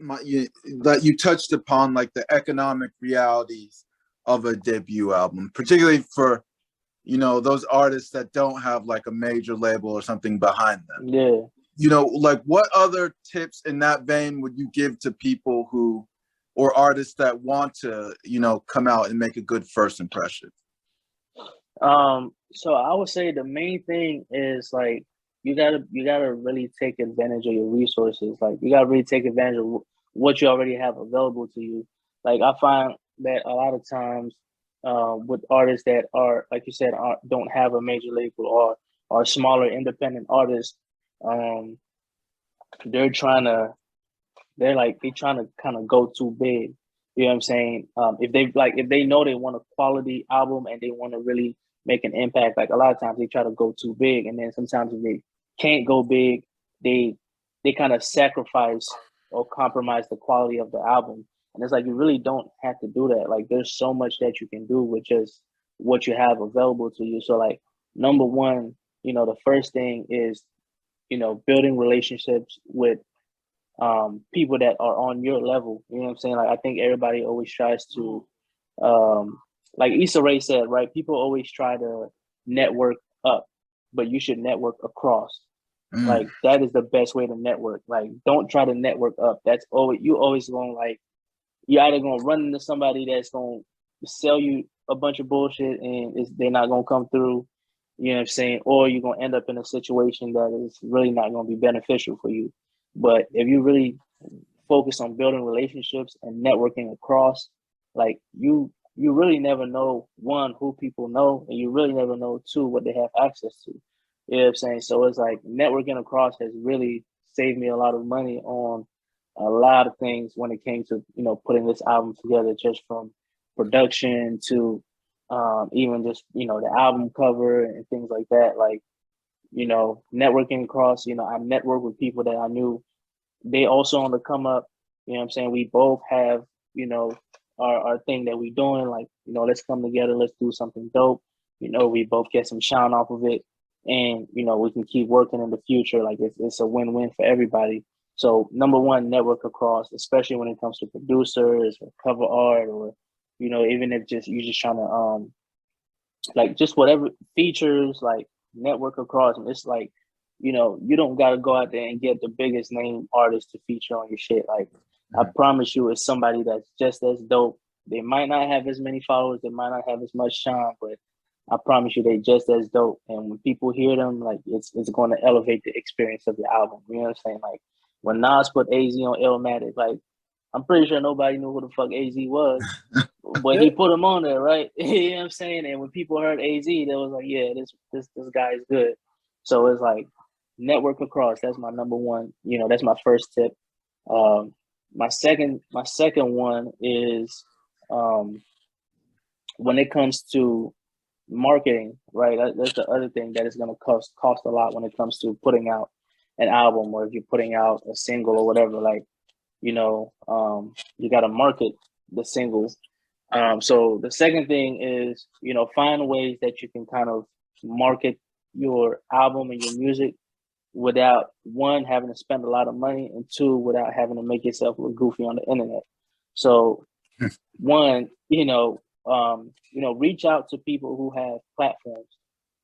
that you touched upon, like the economic realities of a debut album, particularly for, you know, those artists that don't have like a major label or something behind them. Yeah. You know, like what other tips in that vein would you give to people who, or artists that want to, you know, come out and make a good first impression? So I would say the main thing is like you gotta really take advantage of your resources. Like you gotta really take advantage of what you already have available to you. Like I find that a lot of times, with artists that are like you said don't have a major label or are smaller independent artists, um, they're trying to they trying to kind of go too big. You know what I'm saying? If they know they want a quality album and they want to really make an impact, like a lot of times they try to go too big, and then sometimes if they can't go big, they they kind of sacrifice or compromise the quality of the album. And it's like you really don't have to do that. Like there's so much that you can do with just what you have available to you. So like number one, the first thing is building relationships with people that are on your level. You know what I'm saying? Like I think everybody always tries to like Issa Rae said, right? People always try to network up, but you should network across. Mm. Like that is the best way to network. Like don't try to network up. That's always you always going like you're either gonna run into somebody that's gonna sell you a bunch of bullshit and they're not gonna come through, you know what I'm saying? Or you're gonna end up in a situation that is really not gonna be beneficial for you. But if you really focus on building relationships and networking across, like you really never know one who people know, and you really never know two what they have access to. You know what I'm saying? So it's like networking across has really saved me a lot of money on a lot of things when it came to putting this album together, just from production to even just the album cover and things like that. Like networking across, I networked with people that I knew they also on the come up. You know what I'm saying? We both have, our thing that we doing, like, let's come together, let's do something dope. We both get some shine off of it. And, we can keep working in the future. Like it's a win-win for everybody. So number one, network across, especially when it comes to producers or cover art or, even if just you're just trying to like just whatever features, like network across. And it's like, you don't gotta go out there and get the biggest name artist to feature on your shit. Like I promise you, it's somebody that's just as dope. They might not have as many followers, they might not have as much shine, but I promise you, they just as dope. And when people hear them, like it's going to elevate the experience of the album. You know what I'm saying? Like when Nas put AZ on Illmatic, like I'm pretty sure nobody knew who the fuck AZ was, but he put him on there, right? You know what I'm saying? And when people heard AZ, they was like, yeah, this guy is good. So it's like network across. That's my number one. That's my first tip. Um, my second one is when it comes to marketing, right? That's the other thing that is going to cost a lot when it comes to putting out an album, or if you're putting out a single or whatever. Like you got to market the single. So the second thing is find ways that you can kind of market your album and your music without one having to spend a lot of money, and two without having to make yourself look goofy on the internet. So one, reach out to people who have platforms.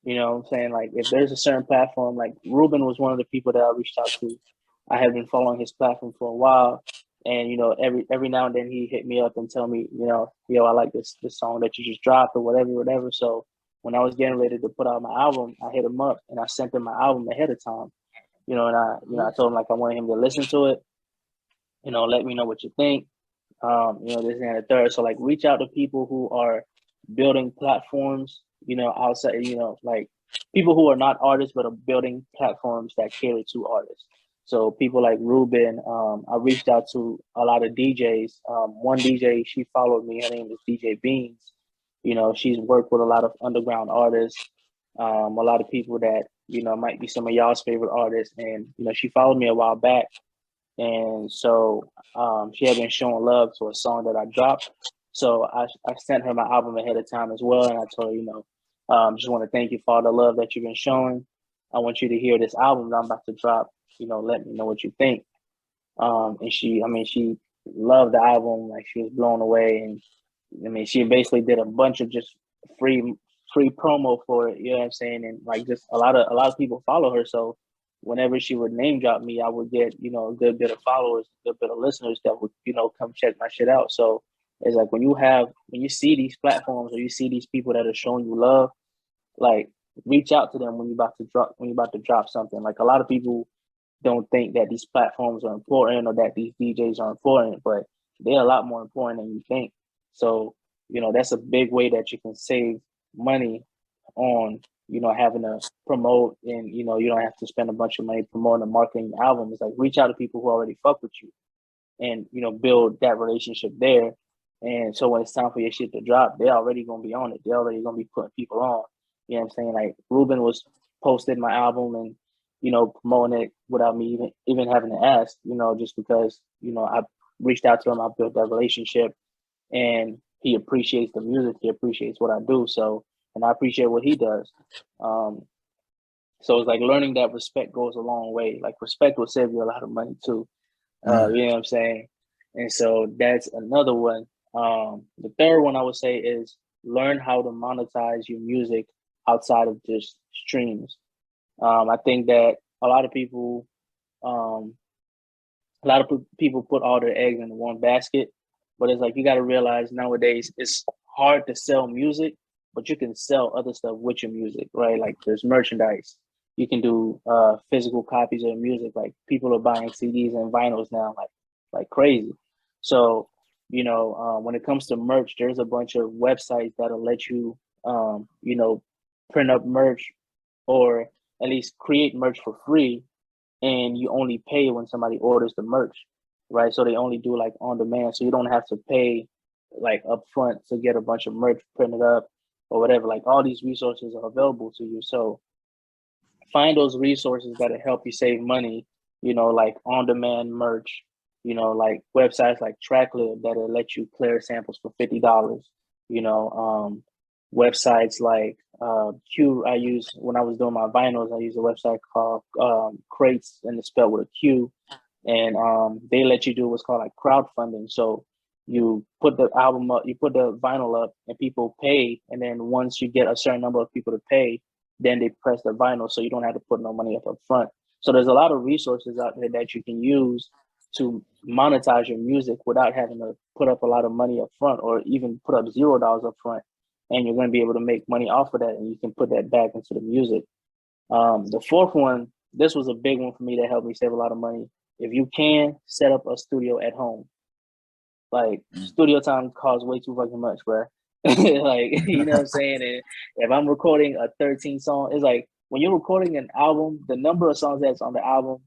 You know what I'm saying? Like if there's a certain platform, like Ruben was one of the people that I reached out to. I have been following his platform for a while. And every now and then he hit me up and tell me, yo, I like this song that you just dropped or whatever. So when I was getting ready to put out my album, I hit him up and I sent him my album ahead of time. And I told him like I wanted him to listen to it. Let me know what you think. This and the third. So like reach out to people who are building platforms, outside, like people who are not artists but are building platforms that cater to artists. So people like Ruben, I reached out to a lot of DJs. One DJ, she followed me. Her name is DJ Beans. She's worked with a lot of underground artists, a lot of people that might be some of y'all's favorite artists. And she followed me a while back, and so she had been showing love to a song that I dropped. So I sent her my album ahead of time as well, and I told her, just want to thank you for all the love that you've been showing. I want you to hear this album that I'm about to drop. Let me know what you think. And she loved the album. Like, she was blown away. And I mean, she basically did a bunch of just free promo for it. You know what I'm saying? And like, just a lot of people follow her. So whenever she would name drop me, I would get, you know, a good bit of followers, a good bit of listeners that would, you know, come check my shit out. So it's like, when you see these platforms, or you see these people that are showing you love, like, reach out to them when you're about to drop something. Like, a lot of people don't think that these platforms are important, or that these DJs are important, but they're a lot more important than you think. So, you know, that's a big way that you can save money on, you know, having to promote, and, you know, you don't have to spend a bunch of money promoting and marketing your album. It's like, reach out to people who already fuck with you, and, you know, build that relationship there. And so when it's time for your shit to drop, they're already gonna be on it. They're already gonna be putting people on. You know what I'm saying? Like, Ruben was posted my album and, you know, promoting it without me even having to ask, you know, just because, you know, I reached out to him, I built that relationship, and he appreciates the music, he appreciates what I do. So, and I appreciate what he does. So it's like, learning that respect goes a long way. Like, respect will save you a lot of money too. You know what I'm saying? And so that's another one. The third one I would say is, learn how to monetize your music outside of just streams. I think that a lot of people, people put all their eggs in one basket, but it's like, you got to realize nowadays it's hard to sell music, but you can sell other stuff with your music, right? Like, there's merchandise. You can do physical copies of music. Like, people are buying CDs and vinyls now, like crazy. So, you know, when it comes to merch, there's a bunch of websites that'll let you, you know, print up merch, or at least create merch for free, and you only pay when somebody orders the merch, right? So they only do like on demand, so you don't have to pay like upfront to get a bunch of merch printed up or whatever. Like, all these resources are available to you. So find those resources that'll help you save money, you know, like on demand merch, you know, like websites like Tracklib that'll let you clear samples for $50, you know, websites like Q. I use, when I was doing my vinyls, I use a website called Crates, and it's spelled with a Q, and they let you do what's called like crowdfunding. So you put the album up, you put the vinyl up, and people pay, and then once you get a certain number of people to pay, then they press the vinyl, so you don't have to put no money up front. So there's a lot of resources out there that you can use to monetize your music without having to put up a lot of money up front, or even put up $0 up front, and you're going to be able to make money off of that, and you can put that back into the music. The fourth one, this was a big one for me that helped me save a lot of money. If you can, set up a studio at home. Like, studio time costs way too fucking much, bro. Like, you know what I'm saying? And if I'm recording a 13 song, it's like, when you're recording an album, the number of songs that's on the album,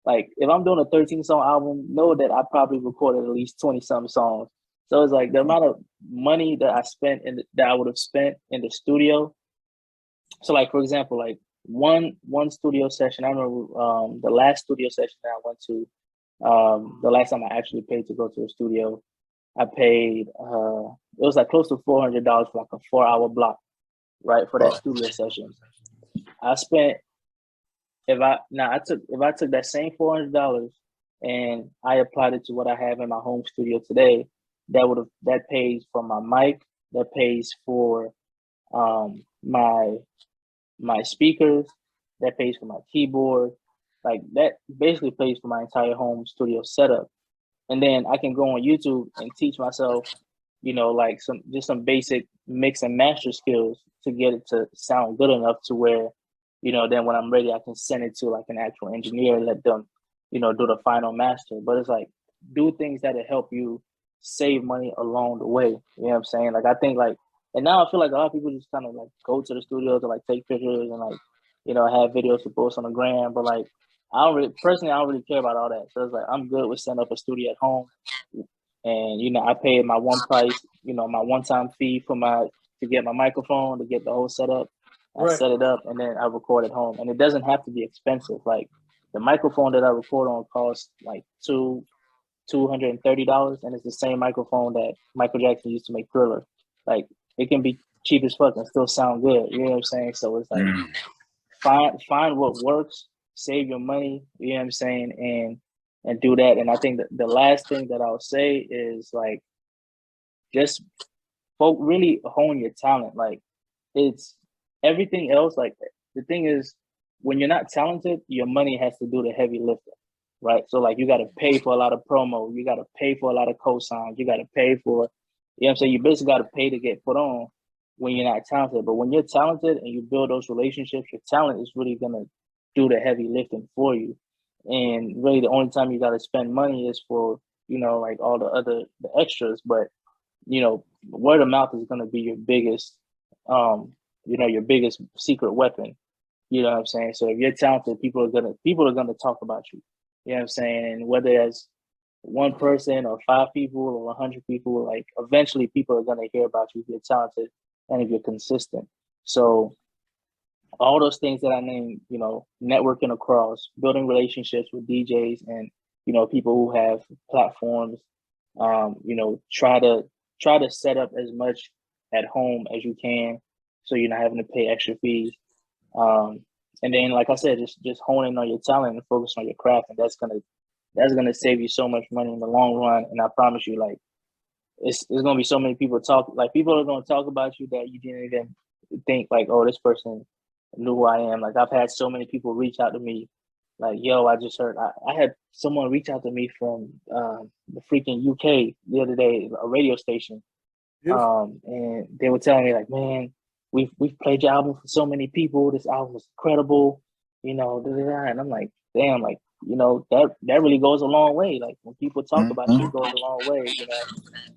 like, if I'm doing a 13 song album, know that I probably recorded at least 20 some songs. So it's like, the amount of money that I spent that I would have spent in the studio. So, like, for example, like, one studio session, I remember the last studio session that I went to, the last time I actually paid to go to a studio, I paid it was like close to $400 for like a 4-hour block, right, for that studio session. I spent, if I took that same $400 and I applied it to what I have in my home studio today, that pays for my mic, that pays for my speakers, that pays for my keyboard, like, that basically pays for my entire home studio setup. And then I can go on YouTube and teach myself, you know, like some basic mix and master skills to get it to sound good enough to where, you know, then when I'm ready, I can send it to like an actual engineer and let them, you know, do the final master. But it's like, do things that'll help you save money along the way. You know what I'm saying? Like, I think, like, and now I feel like a lot of people just kind of like go to the studio to like take pictures and like, you know, have videos to post on the gram. But like, I don't really care about all that. So it's like, I'm good with setting up a studio at home. And, you know, I paid my one price, you know, my one-time fee to get my microphone, to get the whole setup. I set it up, and then I record at home. And it doesn't have to be expensive. Like, the microphone that I record on costs like $230, and it's the same microphone that Michael Jackson used to make Thriller. Like, it can be cheap as fuck and still sound good. You know what I'm saying? So it's like, find what works, save your money. You know what I'm saying? And and do that. And I think that the last thing that I'll say is like, just really hone your talent. Like, it's everything else. Like, the thing is, when you're not talented, your money has to do the heavy lifting, right? So like, you got to pay for a lot of promo, you got to pay for a lot of cosigns, you got to pay for, you know what I'm saying? You basically got to pay to get put on when you're not talented. But when you're talented and you build those relationships, your talent is really gonna do the heavy lifting for you. And really, the only time you got to spend money is for, you know, like all the extras. But you know, word of mouth is going to be your biggest, you know, your biggest secret weapon. You know what I'm saying? So if you're talented, people are gonna talk about you. You know what I'm saying? And whether that's one person or 5 people or 100 people, like eventually people are gonna hear about you if you're talented and if you're consistent. So all those things that I named, you know, networking across, building relationships with DJs and, you know, people who have platforms, you know, try to set up as much at home as you can, so you're not having to pay extra fees. And then, like I said, just honing on your talent and focus on your craft, and that's gonna save you so much money in the long run. And I promise you, like, it's gonna be so many people people are gonna talk about you that you didn't even think like, oh, this person knew who I am. Like, I've had so many people reach out to me, like, yo, I just heard. I had someone reach out to me from the freaking UK the other day, a radio station. And they were telling me like, man, we've played your album for so many people. This album is incredible, you know. Da, da, da. And I'm like, damn, like, you know, that really goes a long way. Like, when people talk about you, it goes a long way, you know.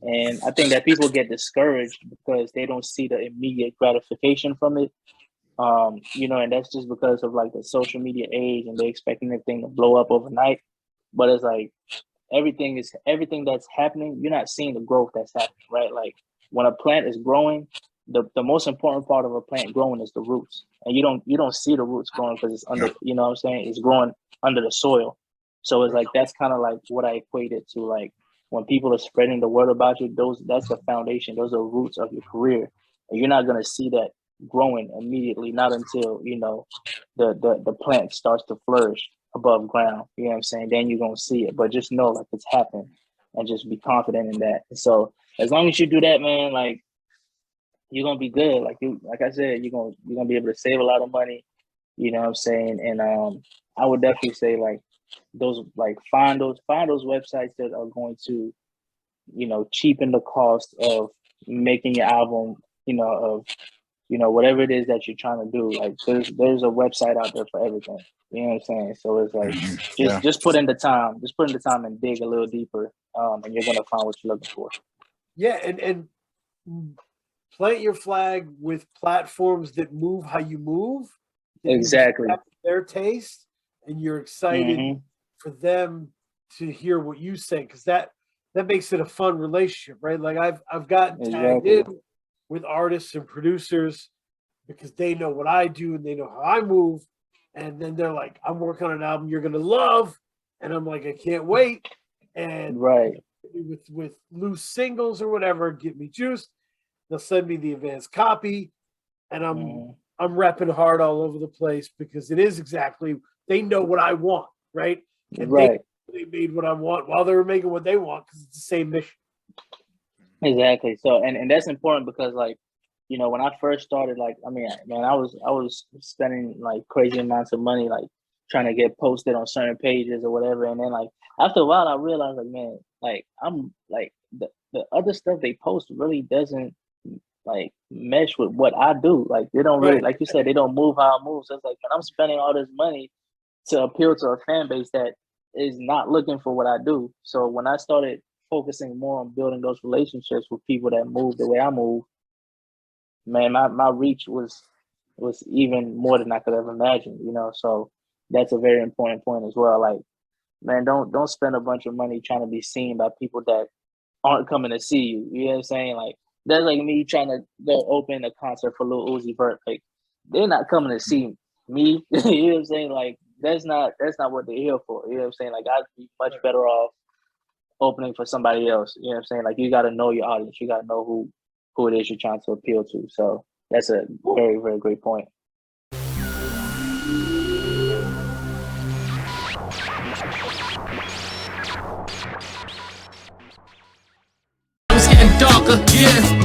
And I think that people get discouraged because they don't see the immediate gratification from it. You know, and that's just because of like the social media age, and they expecting everything to blow up overnight. But it's like everything that's happening, you're not seeing the growth that's happening, right? Like, when a plant is growing, the most important part of a plant growing is the roots. And you don't see the roots growing because it's under, you know what I'm saying? It's growing under the soil. So it's like, that's kind of like what I equate it to. Like, when people are spreading the word about you, that's the foundation. Those are roots of your career. And you're not gonna see that growing immediately, not until, you know, the plant starts to flourish above ground. You know what I'm saying? Then you're gonna see it. But just know, like, it's happening, and just be confident in that. So as long as you do that, man, like, you're gonna be good. Like I said, you're gonna be able to save a lot of money. You know what I'm saying? And I would definitely say, like, find those websites that are going to, you know, cheapen the cost of making your album, you know, of, you know, whatever it is that you're trying to do. Like, there's a website out there for everything. You know what I'm saying? So it's like, just put in the time, and dig a little deeper, and you're gonna find what you're looking for. Yeah, and plant your flag with platforms that move how you move. Exactly. Their taste, and you're excited for them to hear what you say, because that makes it a fun relationship, right? Like, I've gotten tagged in with artists and producers because they know what I do and they know how I move, and then they're like, I'm working on an album you're gonna love, and I'm like, I can't wait. And with loose singles or whatever, get me juiced. They'll send me the advanced copy, and I'm repping hard all over the place, because it is exactly, they know what I want, right? And they made what I want while they were making what they want, because it's the same mission. Exactly. So and that's important, because, like, you know, when I first started, like, I mean, man, I was spending like crazy amounts of money, like, trying to get posted on certain pages or whatever. And then, like, after a while, I realized, like, man, like, I'm like, the other stuff they post really doesn't like mesh with what I do. Like, they don't really, like you said, they don't move how I move. So it's like, man, I'm spending all this money to appeal to a fan base that is not looking for what I do. So when I started focusing more on building those relationships with people that move the way I move, man, my reach was even more than I could ever imagine, you know. So that's a very important point as well. Like, man, don't spend a bunch of money trying to be seen by people that aren't coming to see you. You know what I'm saying? Like, that's like me trying to go open a concert for Lil Uzi Vert. Like, they're not coming to see me. You know what I'm saying? Like, that's not what they're here for. You know what I'm saying? Like, I'd be much better off opening for somebody else. You know what I'm saying? Like, you got to know your audience. You got to know who it is you're trying to appeal to. So that's a very, very great point. Yeah.